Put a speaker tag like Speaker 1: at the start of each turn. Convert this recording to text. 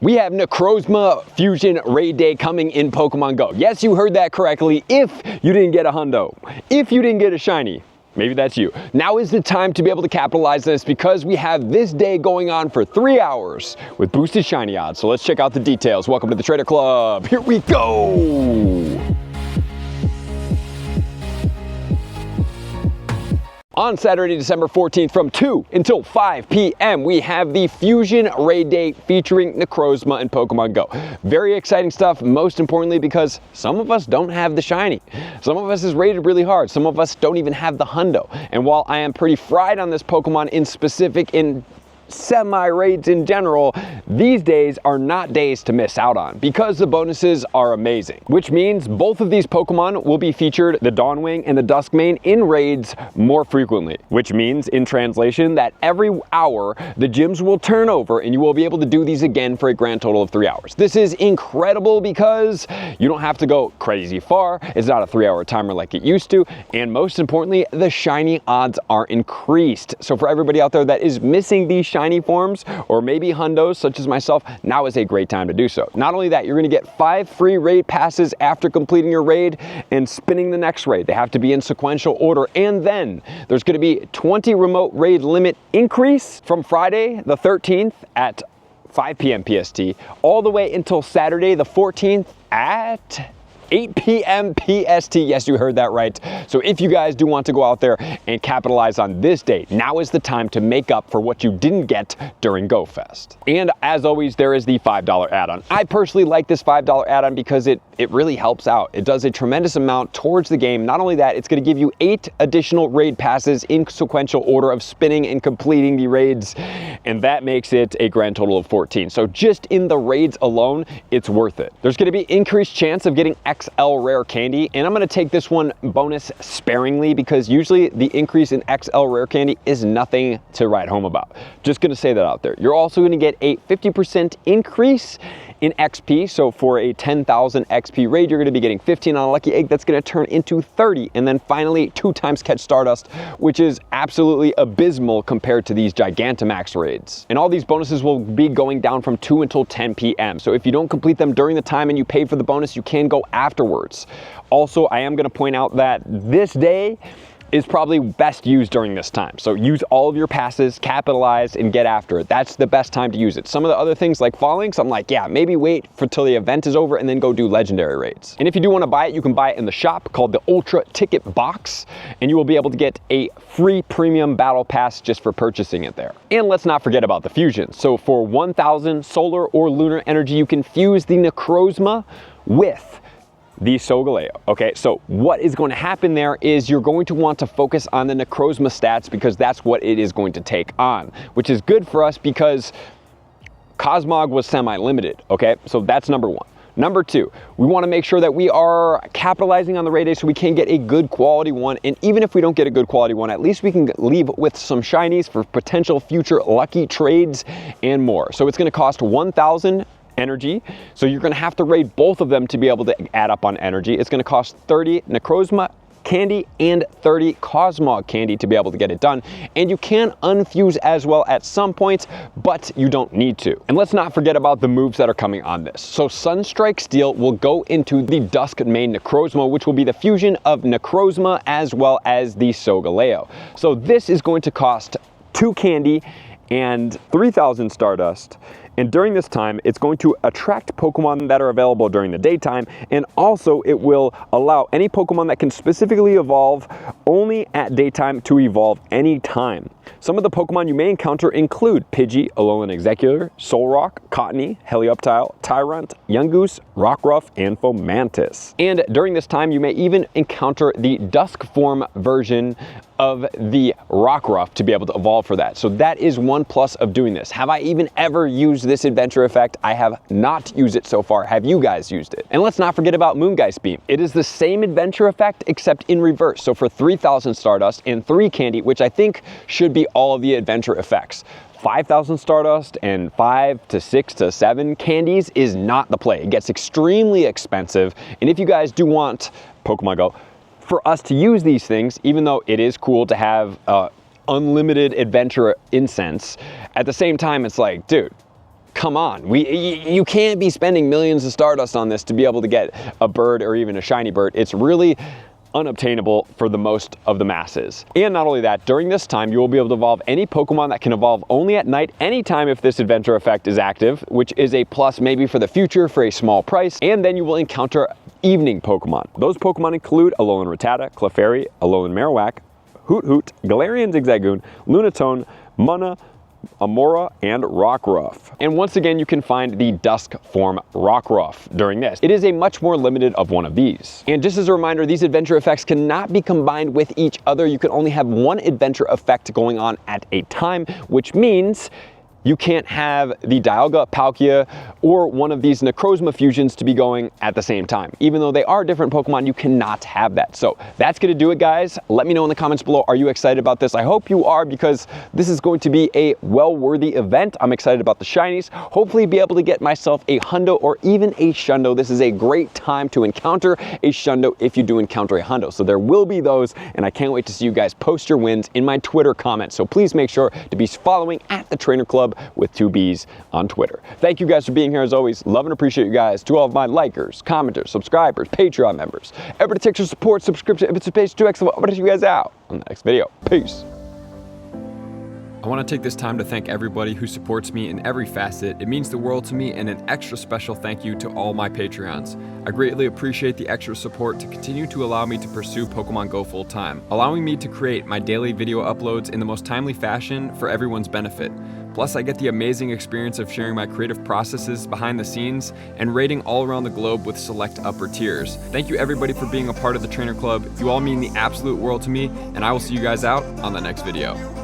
Speaker 1: We have Necrozma Fusion Raid Day coming in Pokemon Go. Yes, you heard that correctly. If you didn't get a hundo, if you didn't get a shiny, maybe that's you. Now is the time to be able to capitalize this because we have this day going on for 3 hours with boosted shiny odds. So let's check out the details. Welcome to the Trader Club. Here we go. On Saturday, December 14th from 2 until 5 p.m. we have the Fusion Raid Day featuring Necrozma and Pokemon Go. Very exciting stuff, most importantly because some of us don't have the shiny. Some of us is rated really hard. Some of us don't even have the hundo. And while I am pretty fried on this Pokemon in specific in semi-raids in general, these days are not days to miss out on because the bonuses are amazing. Which means both of these Pokemon will be featured, the Dawn Wing and the Dusk Mane, in raids more frequently. Which means, in translation, that every hour the gyms will turn over and you will be able to do these again for a grand total of 3 hours. This is incredible because you don't have to go crazy far. It's not a 3-hour timer like it used to. And most importantly, the shiny odds are increased. So for everybody out there that is missing these shiny forms or maybe hundos such as myself, now is a great time to do so. Not only that, you're going to get 5 free raid passes after completing your raid and spinning the next raid. They have to be in sequential order, and then there's going to be 20 remote raid limit increase from Friday the 13th at 5 p.m. PST all the way until Saturday the 14th at 8 p.m. PST. Yes, you heard that right. So if you guys do want to go out there and capitalize on this day, now is the time to make up for what you didn't get during GoFest. And as always, there is the $5 add-on. I personally like this $5 add-on because it really helps out. It does a tremendous amount towards the game. Not only that, it's going to give you 8 additional raid passes in sequential order of spinning and completing the raids, and that makes it a grand total of 14. So just in the raids alone, it's worth it. There's going to be increased chance of getting XL rare candy, and I'm going to take this one bonus sparingly because usually the increase in XL rare candy is nothing to write home about. Just going to say that out there. You're also going to get a 50% increase in XP. So for a 10,000 XP raid, you're going to be getting 15 on a lucky egg. That's going to turn into 30. And then finally, 2 times catch Stardust, which is absolutely abysmal compared to these Gigantamax raids. And all these bonuses will be going down from 2 until 10 p.m. So if you don't complete them during the time and you pay for the bonus, you can go afterwards. Also, I am going to point out that this day is probably best used during this time. So use all of your passes, capitalize, and get after it. That's the best time to use it. Some of the other things like fallings, I'm like, yeah, maybe wait till the event is over and then go do legendary raids. And if you do want to buy it, you can buy it in the shop called the Ultra Ticket Box, and you will be able to get a free premium battle pass just for purchasing it there. And let's not forget about the fusion. So for 1,000 solar or lunar energy, you can fuse the Necrozma with the Solgaleo. Okay, so what is going to happen there is you're going to want to focus on the Necrozma stats because that's what it is going to take on, which is good for us because Cosmog was semi-limited. Okay, so that's number 1. Number 2, we want to make sure that we are capitalizing on the raid day so we can get a good quality one. And even if we don't get a good quality one, at least we can leave with some shinies for potential future lucky trades and more. So it's going to cost 1,000 energy, so you're going to have to raid both of them to be able to add up on energy. It's going to cost 30 Necrozma candy and 30 Cosmog candy to be able to get it done, and you can unfuse as well at some points, but you don't need to. And let's not forget about the moves that are coming on this. So Sunstrike Steel will go into the Dusk Mane Necrozma, which will be the fusion of Necrozma as well as the Solgaleo. So this is going to cost 2 candy and 3,000 Stardust. And during this time, it's going to attract Pokemon that are available during the daytime, and also it will allow any Pokemon that can specifically evolve only at daytime to evolve anytime. Some of the Pokemon you may encounter include Pidgey, Alolan Executor, Solrock, Cottony, Helioptile, Tyrant, Yungoos, Rockruff, and Fomantis. And during this time, you may even encounter the Dusk form version of the Rockruff to be able to evolve for that. So that is one plus of doing this. Have I even ever used this adventure effect? I have not used it so far. Have you guys used it? And let's not forget about Moongeist Beam. It is the same adventure effect except in reverse. So for 3,000 Stardust and 3 candy, which I think should be all of the adventure effects, 5,000 Stardust and 5 to 6 to 7 candies is not the play. It gets extremely expensive. And if you guys do want Pokemon Go, for us to use these things, even though it is cool to have unlimited adventure incense, at the same time, it's like, dude, come on, you can't be spending millions of Stardust on this to be able to get a bird or even a shiny bird. It's really unobtainable for the most of the masses. And not only that, during this time, you will be able to evolve any Pokemon that can evolve only at night, anytime if this adventure effect is active, which is a plus maybe for the future for a small price. And then you will encounter evening Pokemon. Those Pokemon include Alolan Rattata, Clefairy, Alolan Marowak, Hoot Hoot, Galarian Zigzagoon, Lunatone, Munna, Amora, and Rockruff. And once again, you can find the Dusk form Rockruff during this. It is a much more limited of one of these. And just as a reminder, these adventure effects cannot be combined with each other. You can only have one adventure effect going on at a time, which means you can't have the Dialga, Palkia, or one of these Necrozma fusions to be going at the same time. Even though they are different Pokemon, you cannot have that. So that's gonna do it, guys. Let me know in the comments below, are you excited about this? I hope you are, because this is going to be a well-worthy event. I'm excited about the shinies. Hopefully be able to get myself a Hundo or even a Shundo. This is a great time to encounter a Shundo if you do encounter a Hundo. So there will be those, and I can't wait to see you guys post your wins in my Twitter comments. So please make sure to be following at the Trainer Club with 2 B's on Twitter. Thank you guys for being here as always. Love and appreciate you guys. To all of my likers, commenters, subscribers, Patreon members. Everybody takes your support, subscription, if it's a page 2X, I'm gonna see you guys out on the next video. Peace. I want to take this time to thank everybody who supports me in every facet. It means the world to me, and an extra special thank you to all my Patreons. I greatly appreciate the extra support to continue to allow me to pursue Pokemon Go full time, allowing me to create my daily video uploads in the most timely fashion for everyone's benefit. Plus, I get the amazing experience of sharing my creative processes behind the scenes and raiding all around the globe with select upper tiers. Thank you everybody for being a part of the Trainer Club. You all mean the absolute world to me, and I will see you guys out on the next video.